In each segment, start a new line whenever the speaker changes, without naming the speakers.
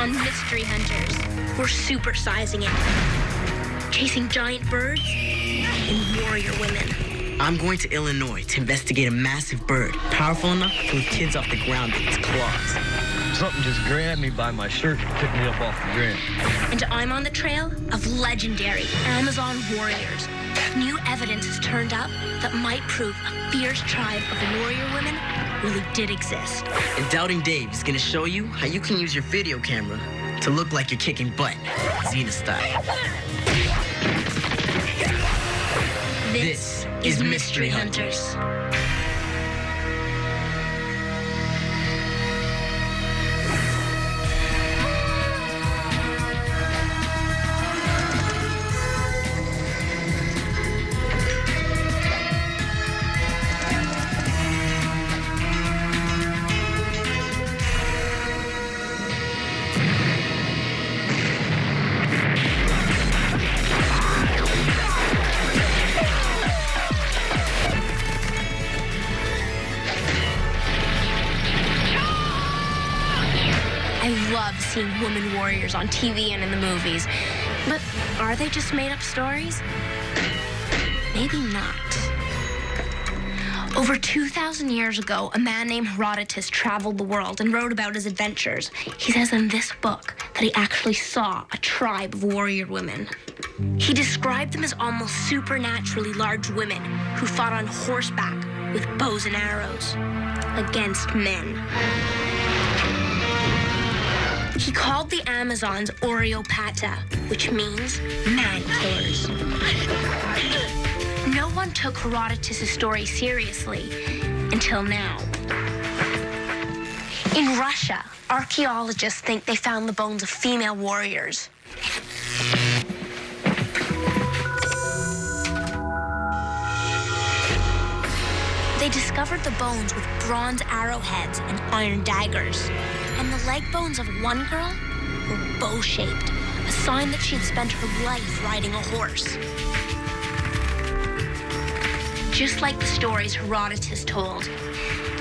on Mystery Hunters. We're supersizing it. Chasing giant birds and warrior women.
I'm going to Illinois to investigate a massive bird, powerful enough to lift kids off the ground with its claws.
Something just grabbed me by my shirt and picked me up off the ground.
And I'm on the trail of legendary Amazon warriors. New evidence has turned up that might prove a fierce tribe of warrior women really did exist.
And Doubting Dave is going to show you how you can use your video camera to look like you're kicking butt, Xena style. This is Mystery Hunters.
I love seeing women warriors on TV and in the movies. But are they just made-up stories? Maybe not. Over 2,000 years ago, a man named Herodotus traveled the world and wrote about his adventures. He says in this book that he actually saw a tribe of warrior women. He described them as almost supernaturally large women who fought on horseback with bows and arrows against men. He called the Amazons Oreopata, which means man-killers. No one took Herodotus' story seriously until now. In Russia, archaeologists think they found the bones of female warriors. They discovered the bones with bronze arrowheads and iron daggers. And the leg bones of one girl were bow-shaped, a sign that she had spent her life riding a horse. Just like the stories Herodotus told.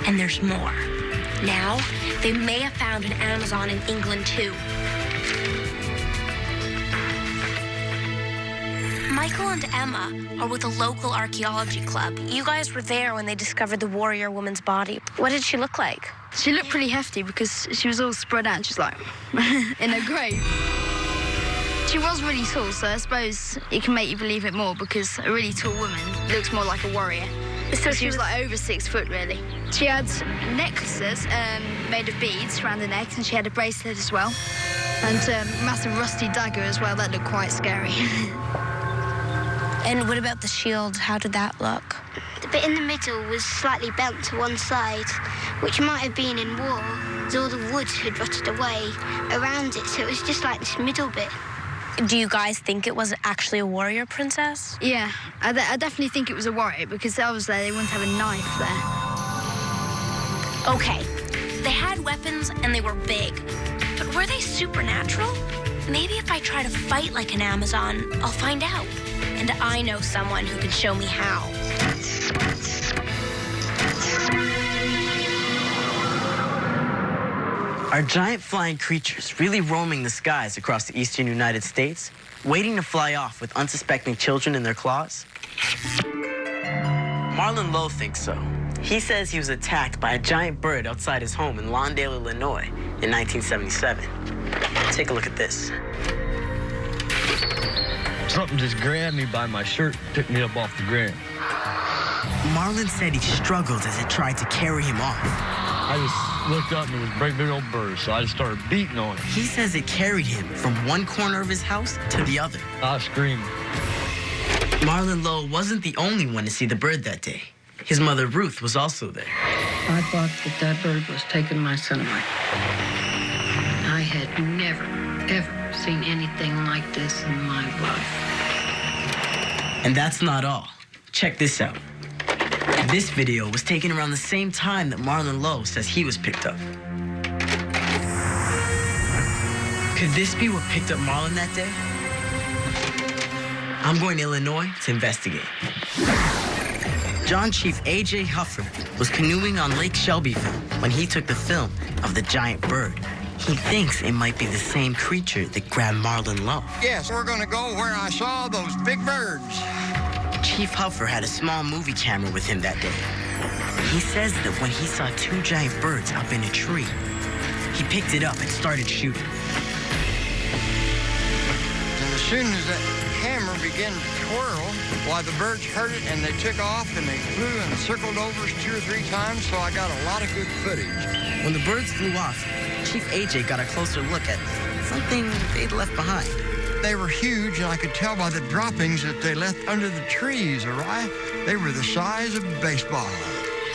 And there's more. Now, they may have found an Amazon in England, too. Michael and Emma are with a local archaeology club. You guys were there when they discovered the warrior woman's body. What did she look like?
She looked pretty hefty because she was all spread out, just like in a grave. She was really tall, so I suppose it can make you believe it more because a really tall woman looks more like a warrior. So she was like over 6 foot, really. She had necklaces made of beads around her neck, and she had a bracelet as well. And a massive rusty dagger as well. That looked quite scary.
And what about the shield? How did that look?
The bit in the middle was slightly bent to one side, which might have been in war, as all the wood had rotted away around it, so it was just like this middle bit.
Do you guys think it was actually a warrior princess?
Yeah, I definitely think it was a warrior because obviously they wouldn't have a knife there.
Okay, they had weapons and they were big, but were they supernatural? Maybe if I try to fight like an Amazon, I'll find out. And I know someone who can show me how.
Are giant flying creatures really roaming the skies across the eastern United States, waiting to fly off with unsuspecting children in their claws? Marlon Lowe thinks so. He says he was attacked by a giant bird outside his home in Lawndale, Illinois in 1977. Take a look at this.
Something just grabbed me by my shirt and picked me up off the ground.
Marlon said he struggled as it tried to carry him off.
I just looked up and it was a great big old bird, so I just started beating on it.
He says it carried him from one corner of his house to the other.
I screamed.
Marlon Lowe wasn't the only one to see the bird that day. His mother, Ruth, was also there.
I thought that bird was taking my son away. I had never, ever seen anything like this in my life.
And that's not all. Check this out. This video was taken around the same time that Marlon Lowe says he was picked up. Could this be what picked up Marlon that day? I'm going to Illinois to investigate. John Chief A.J. Hufford was canoeing on Lake Shelbyville when he took the film of the giant bird. He thinks it might be the same creature that grabbed Marlon Lowe.
Yes, we're gonna go where I saw those big birds.
Chief Huffer had a small movie camera with him that day. He says that when he saw two giant birds up in a tree, he picked it up and started shooting.
And as soon as that camera began to twirl, why, the birds heard it and they took off and they flew and circled over us 2 or 3 times, so I got a lot of good footage.
When the birds flew off, Chief AJ got a closer look at something they'd left behind.
They were huge, and I could tell by the droppings that they left under the trees, all right? They were the size of baseballs.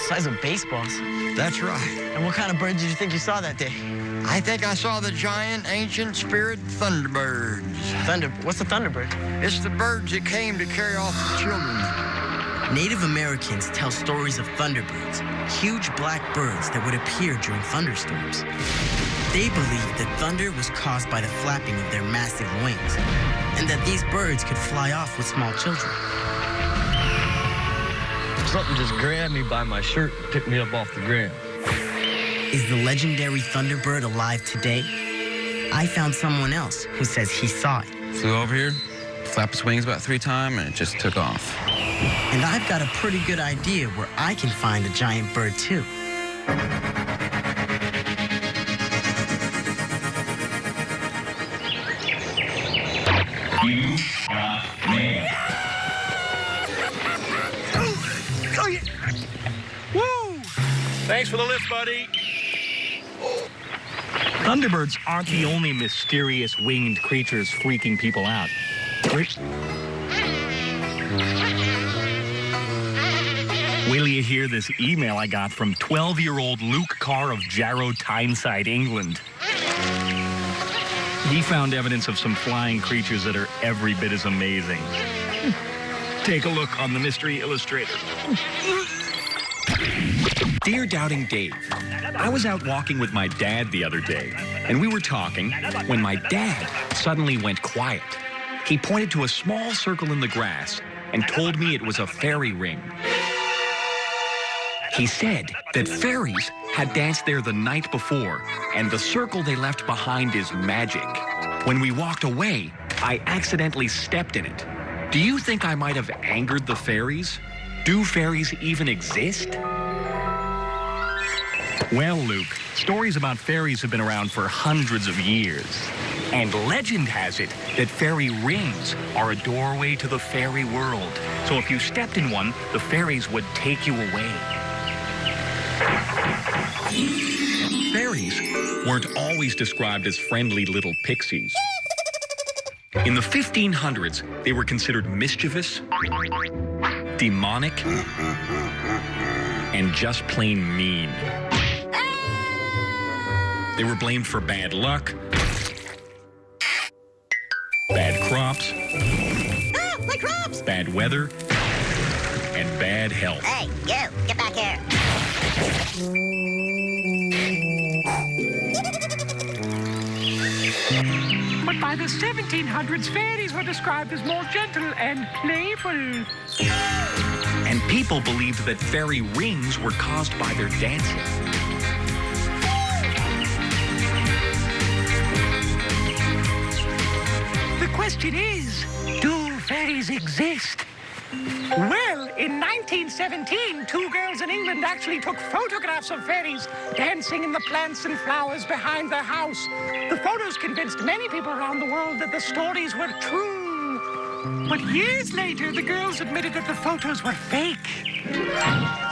Size of baseballs?
That's right.
And what kind of birds did you think you saw that day?
I think I saw the giant, ancient spirit Thunderbirds.
What's the Thunderbird?
It's the birds that came to carry off the children.
Native Americans tell stories of Thunderbirds, huge black birds that would appear during thunderstorms. They believed that thunder was caused by the flapping of their massive wings, and that these birds could fly off with small children.
Something just grabbed me by my shirt and picked me up off the ground.
Is the legendary Thunderbird alive today? I found someone else who says he saw it.
Flew over here, flapped its wings about 3 times, and it just took off.
And I've got a pretty good idea where I can find a giant bird, too.
You got me.
Woo! Thanks for the lift, buddy. Thunderbirds aren't the only mysterious winged creatures freaking people out. Wait till you hear this email I got from 12-year-old Luke Carr of Jarrow, Tyneside, England. He found evidence of some flying creatures that are every bit as amazing. Take a look on the Mystery Illustrator. Dear Doubting Dave, I was out walking with my dad the other day, and we were talking when my dad suddenly went quiet. He pointed to a small circle in the grass and told me it was a fairy ring. He said that fairies had danced there the night before, and the circle they left behind is magic. When we walked away, I accidentally stepped in it. Do you think I might have angered the fairies? Do fairies even exist? Well, Luke, stories about fairies have been around for hundreds of years. And legend has it that fairy rings are a doorway to the fairy world. So if you stepped in one, the fairies would take you away. Fairies weren't always described as friendly little pixies. In the 1500s, they were considered mischievous, demonic, and just plain mean. They were blamed for bad luck, bad crops,
my crops!
bad weather, and bad health.
Hey, you, get back here.
But by the 1700s, fairies were described as more gentle and playful.
And people believed that fairy rings were caused by their dancing.
The question is, do fairies exist? Well, in 1917, 2 girls in England actually took photographs of fairies dancing in the plants and flowers behind their house. The photos convinced many people around the world that the stories were true. But years later, the girls admitted that the photos were fake.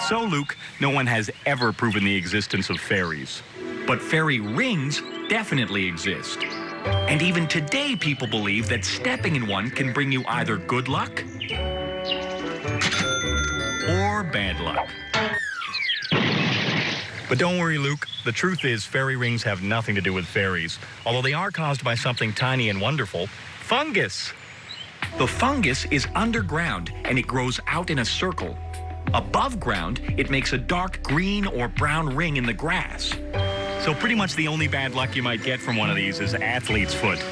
So, Luke, no one has ever proven the existence of fairies. But fairy rings definitely exist. And even today, people believe that stepping in one can bring you either good luck or bad luck.
But don't worry, Luke. The truth is, fairy rings have nothing to do with fairies, although they are caused by something tiny and wonderful, fungus.
The fungus is underground, and it grows out in a circle. Above ground, it makes a dark green or brown ring in the grass.
So pretty much the only bad luck you might get from one of these is athlete's foot.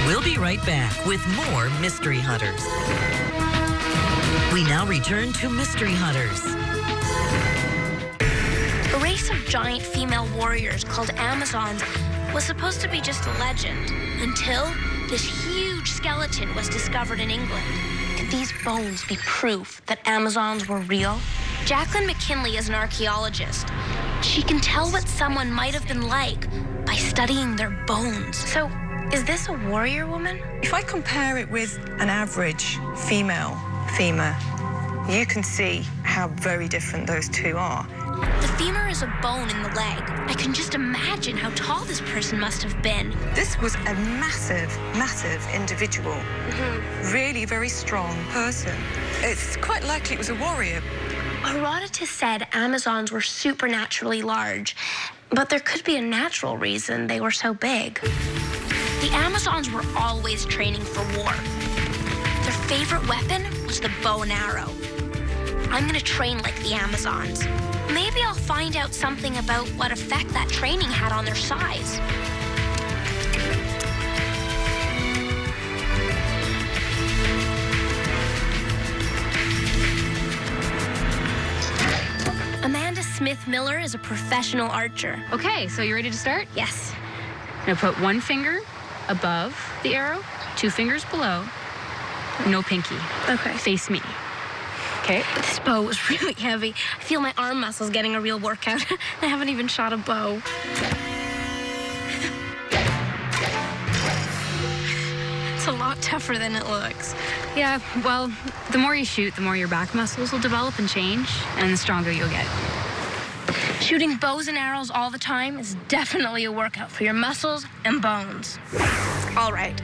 We'll be right back with more Mystery Hunters. We now return to Mystery Hunters.
A race of giant female warriors called Amazons was supposed to be just a legend until this huge skeleton was discovered in England. Could these bones be proof that Amazons were real? Jacqueline McKinley is an archaeologist. She can tell what someone might have been like by studying their bones. So, is this a warrior woman?
If I compare it with an average female femur, you can see how very different those two are.
The femur is a bone in the leg. I can just imagine how tall this person must have been.
This was a massive, massive individual. Really very strong person. It's quite likely it was a warrior.
Herodotus said Amazons were supernaturally large, but there could be a natural reason they were so big. The Amazons were always training for war. Their favorite weapon was the bow and arrow. I'm gonna train like the Amazons. Maybe I'll find out something about what effect that training had on their size. Amanda Smith Miller is a professional archer.
Okay, so you ready to start?
Yes.
I'm gonna put one finger above the arrow, 2 fingers below, no pinky.
Okay.
Face me. Okay.
This bow is really heavy. I feel my arm muscles getting a real workout. I haven't even shot a bow. It's a lot tougher than it looks.
Yeah, well, the more you shoot, the more your back muscles will develop and change, and the stronger you'll get.
Shooting bows and arrows all the time is definitely a workout for your muscles and bones. All right,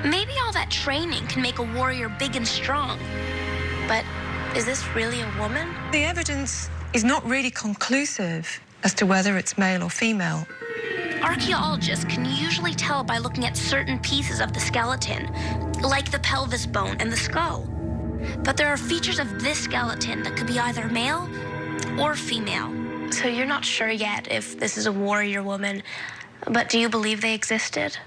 maybe all that training can make a warrior big and strong. But is this really a woman?
The evidence is not really conclusive as to whether it's male or female.
Archaeologists can usually tell by looking at certain pieces of the skeleton, like the pelvis bone and the skull. But there are features of this skeleton that could be either male or female. So you're not sure yet if this is a warrior woman, but do you believe they existed?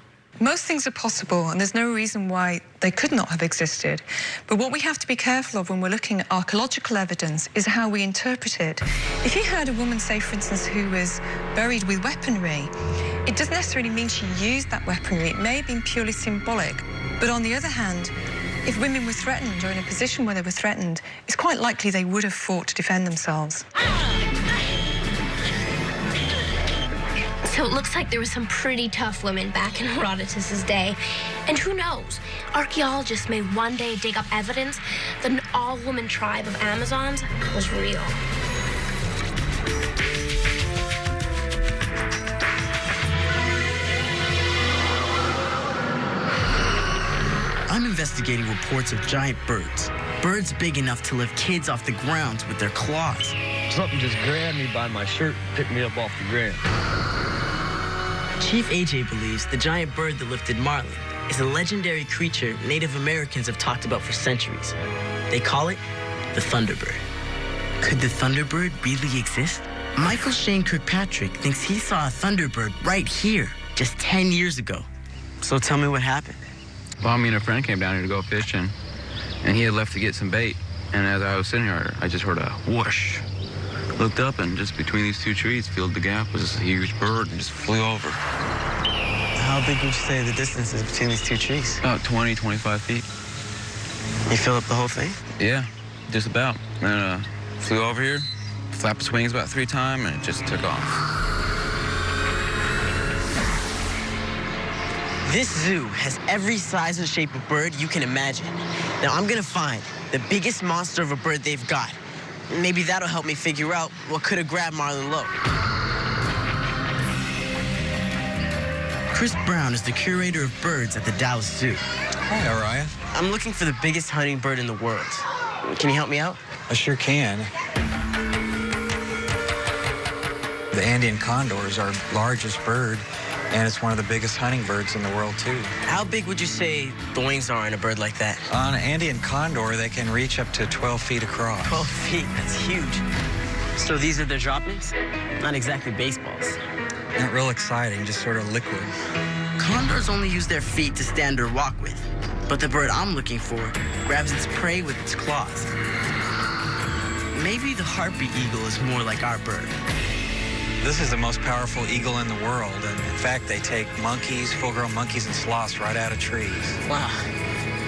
Most things are possible, and there's no reason why they could not have existed. But what we have to be careful of when we're looking at archaeological evidence is how we interpret it. If you had a woman, say, for instance, who was buried with weaponry, it doesn't necessarily mean she used that weaponry. It may have been purely symbolic. But on the other hand, if women were threatened or in a position where they were threatened, it's quite likely they would have fought to defend themselves.
So it looks like there were some pretty tough women back in Herodotus' day. And who knows, archaeologists may one day dig up evidence that an all-woman tribe of Amazons was real.
I'm investigating reports of giant birds. Birds big enough to lift kids off the ground with their claws.
Something just grabbed me by my shirt and picked me up off the ground.
Chief AJ believes the giant bird that lifted Marlin is a legendary creature Native Americans have talked about for centuries. They call it the Thunderbird. Could the Thunderbird really exist? Michael Shane Kirkpatrick thinks he saw a Thunderbird right here just 10 years ago. So tell me what happened.
Well, me and a friend came down here to go fishing, and he had left to get some bait. And as I was sitting here, I just heard a whoosh. Looked up, and just between these 2 trees, filled the gap, was this huge bird and just flew over.
How big would you say the distance is between these 2 trees?
About 20, 25 feet.
You fill up the whole thing?
Yeah, just about. And flew over here, flapped its wings about 3 times, and it just took off.
This zoo has every size and shape of bird you can imagine. Now I'm gonna find the biggest monster of a bird they've got. Maybe that'll help me figure out what could have grabbed Marlin Lowe. Chris Brown is the curator of birds at the Dallas Zoo.
Hi, Araya.
I'm looking for the biggest hunting bird in the world. Can you help me out?
I sure can. The Andean condor is our largest bird, and it's one of the biggest hunting birds in the world, too.
How big would you say the wings are in a bird like that?
On an Andean condor, they can reach up to 12 feet across.
12 feet, that's huge. So these are their droppings? Not exactly baseballs.
Not real exciting, just sort of liquid.
Condors only use their feet to stand or walk with. But the bird I'm looking for grabs its prey with its claws. Maybe the harpy eagle is more like our bird.
This is the most powerful eagle in the world, and in fact, they take monkeys, full-grown monkeys and sloths right out of trees.
Wow.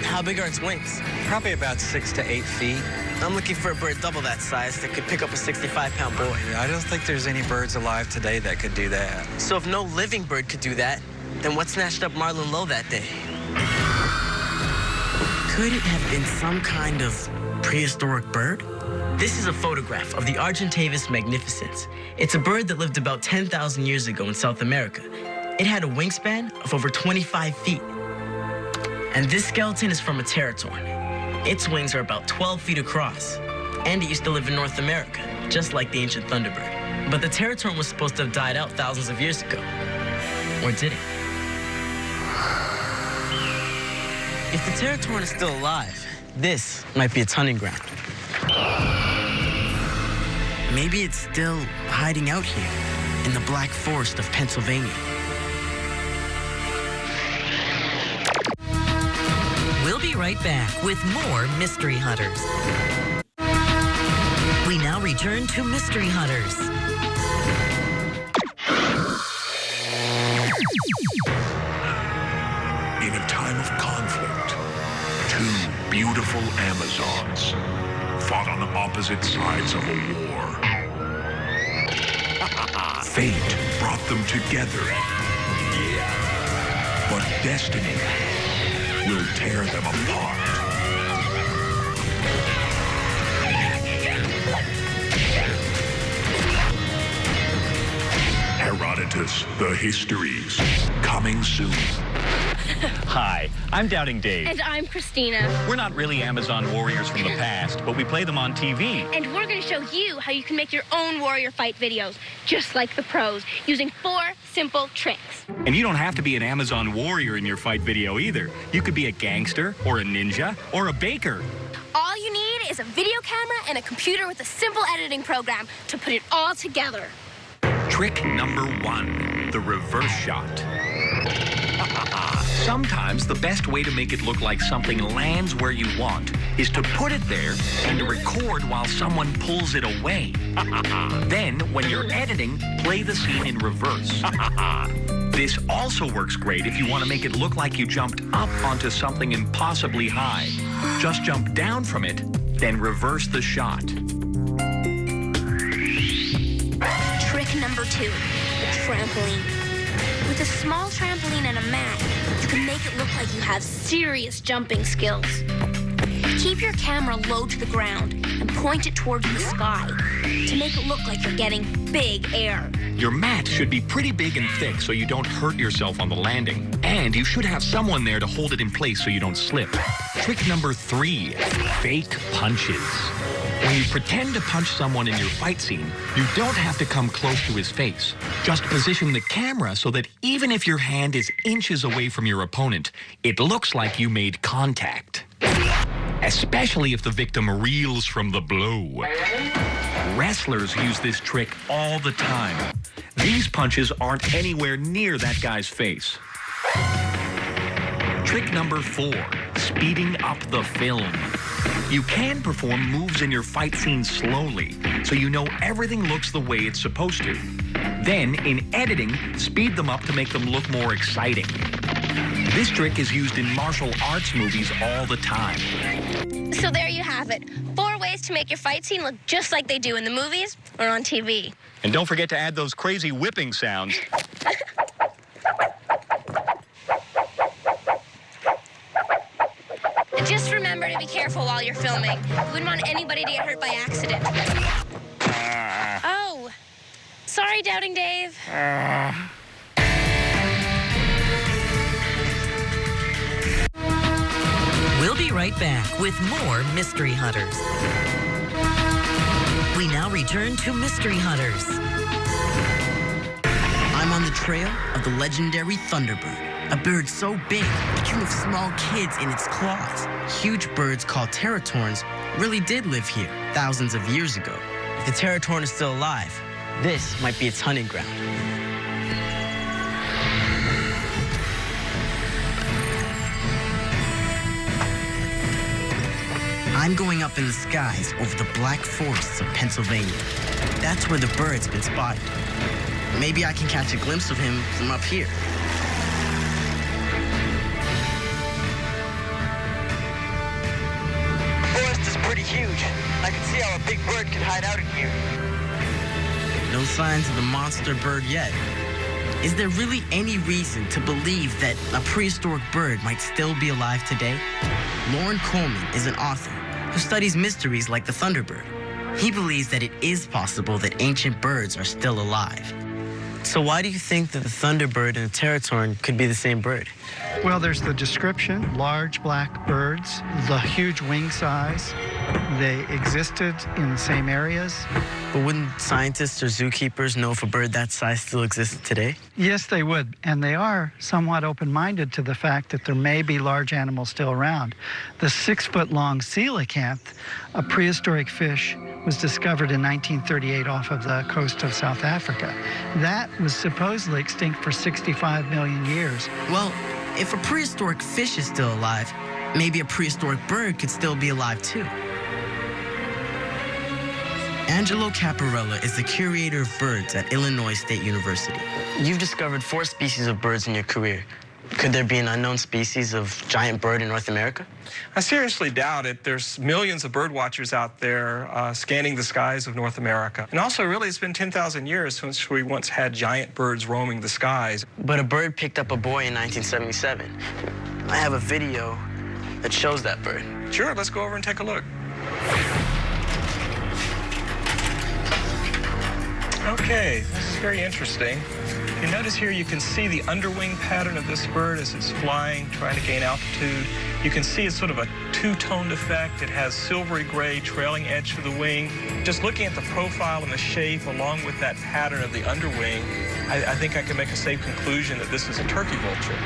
How big are its wings?
Probably about 6 to 8 feet.
I'm looking for a bird double that size that could pick up a 65-pound boy.
I don't think there's any birds alive today that could do that.
So if no living bird could do that, then what snatched up Marlon Lowe that day? Could it have been some kind of prehistoric bird? This is a photograph of the Argentavis magnificens. It's a bird that lived about 10,000 years ago in South America. It had a wingspan of over 25 feet. And this skeleton is from a teratorn. Its wings are about 12 feet across. And it used to live in North America, just like the ancient Thunderbird. But the teratorn was supposed to have died out thousands of years ago. Or did it? If the teratorn is still alive, this might be its hunting ground. Maybe it's still hiding out here in the Black Forest of Pennsylvania.
We'll be right back with more Mystery Hunters. We now return to Mystery Hunters.
In a time of conflict, two beautiful Amazons fought on opposite sides of a war. Fate brought them together. But destiny will tear them apart. Herodotus, The Histories, coming soon.
Hi, I'm Doubting Dave.
And I'm Christina.
We're not really Amazon warriors from the past, but we play them on TV.
And we're going to show you how you can make your own warrior fight videos, just like the pros, using 4 simple tricks.
And you don't have to be an Amazon warrior in your fight video either. You could be a gangster, or a ninja, or a baker.
All you need is a video camera and a computer with a simple editing program to put it all together.
Trick number 1, the reverse shot. Sometimes the best way to make it look like something lands where you want is to put it there and record while someone pulls it away. Then, when you're editing, play the scene in reverse. This also works great if you want to make it look like you jumped up onto something impossibly high. Just jump down from it, then reverse the shot.
Trick number 2, the trampoline. With a small trampoline and a mat, you can make it look like you have serious jumping skills. Keep your camera low to the ground and point it towards the sky to make it look like you're getting big air.
Your mat should be pretty big and thick so you don't hurt yourself on the landing. And you should have someone there to hold it in place so you don't slip. Trick number 3, fake punches. When you pretend to punch someone in your fight scene, you don't have to come close to his face. Just position the camera so that even if your hand is inches away from your opponent, it looks like you made contact. Especially if the victim reels from the blow. Wrestlers use this trick all the time. These punches aren't anywhere near that guy's face. Trick number 4, speeding up the film. You can perform moves in your fight scene slowly, so you know everything looks the way it's supposed to. Then, in editing, speed them up to make them look more exciting. This trick is used in martial arts movies all the time.
So there you have it. 4 ways to make your fight scene look just like they do in the movies or on TV.
And don't forget to add those crazy whipping sounds.
Just remember to be careful while you're filming. You wouldn't want anybody to get hurt by accident. Oh, sorry, Doubting Dave.
We'll be right back with more Mystery Hunters. We now return to Mystery Hunters.
I'm on the trail of the legendary Thunderbird. A bird so big, it can move small kids in its claws. Huge birds called teratorns really did live here thousands of years ago. If the teratorn is still alive, this might be its hunting ground. I'm going up in the skies over the black forests of Pennsylvania. That's where the bird's been spotted. Maybe I can catch a glimpse of him from up here.
The forest is pretty huge. I can see how a big bird could hide out in here.
No signs of the monster bird yet. Is there really any reason to believe that a prehistoric bird might still be alive today? Lauren Coleman is an author who studies mysteries like the Thunderbird. He believes that it is possible that ancient birds are still alive. So why do you think that the Thunderbird and the Teratorn could be the same bird?
Well, there's the description, large black birds, the huge wing size. They existed in the same areas.
But wouldn't scientists or zookeepers know if a bird that size still existed today?
Yes, they would, and they are somewhat open-minded to the fact that there may be large animals still around. The 6-foot-long coelacanth, a prehistoric fish, was discovered in 1938 off of the coast of South Africa. That was supposedly extinct for 65 million years.
Well, if a prehistoric fish is still alive, maybe a prehistoric bird could still be alive too. Angelo Caparella is the curator of birds at Illinois State University. You've discovered 4 species of birds in your career. Could there be an unknown species of giant bird in North America?
I seriously doubt it. There's millions of bird watchers out there scanning the skies of North America. And also, really, it's been 10,000 years since we once had giant birds roaming the skies.
But a bird picked up a boy in 1977. I have a video that shows that bird.
Sure, let's go over and take a look. Okay, this is very interesting. You notice here you can see the underwing pattern of this bird as it's flying, trying to gain altitude. You can see it's sort of a two-toned effect. It has silvery gray trailing edge to the wing. Just looking at the profile and the shape along with that pattern of the underwing, I think I can make a safe conclusion that this is a turkey vulture.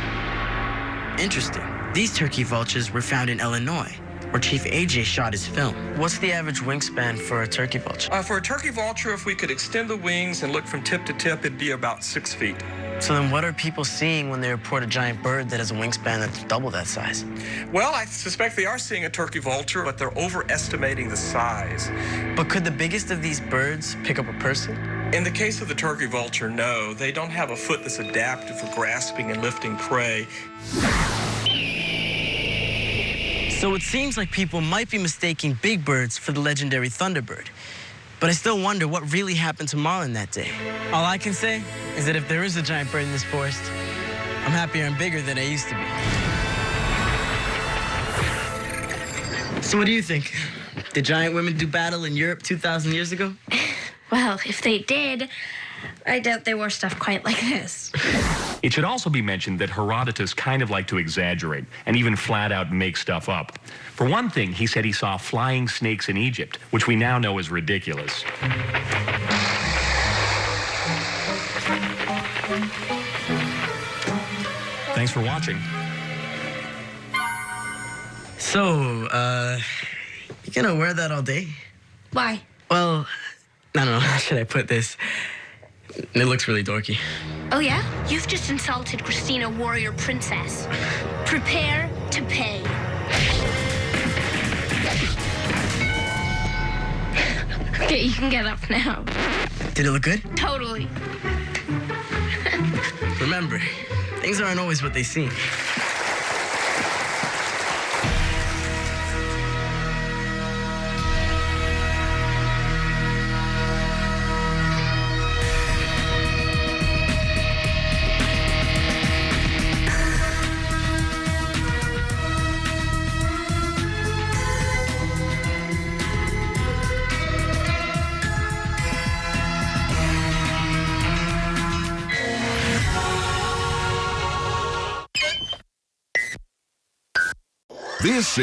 Interesting. These turkey vultures were found in Illinois, where Chief AJ shot his film. What's the average wingspan for a turkey vulture?
For a turkey vulture, if we could extend the wings and look from tip to tip, it'd be about 6 feet.
So then what are people seeing when they report a giant bird that has a wingspan that's double that size?
Well, I suspect they are seeing a turkey vulture, but they're overestimating the size.
But could the biggest of these birds pick up a person?
In the case of the turkey vulture, no. They don't have a foot that's adapted for grasping and lifting prey.
So it seems like people might be mistaking big birds for the legendary Thunderbird. But I still wonder what really happened to Marlin that day. All I can say is that if there is a giant bird in this forest, I'm happier and bigger than I used to be. So what do you think? Did giant women do battle in Europe 2,000 years ago?
Well, if they did, I doubt they wore stuff quite like this.
It should also be mentioned that Herodotus kind of liked to exaggerate and even flat out make stuff up. For one thing, he said he saw flying snakes in Egypt, which we now know is ridiculous. Thanks for watching.
So, you gonna wear that all day?
Why?
Well, I don't know, how should I put this? It looks really dorky.
Oh, yeah? You've just insulted Christina, warrior princess. Prepare to pay. Okay, you can get up now.
Did it look good?
Totally.
Remember, things aren't always what they seem.
This is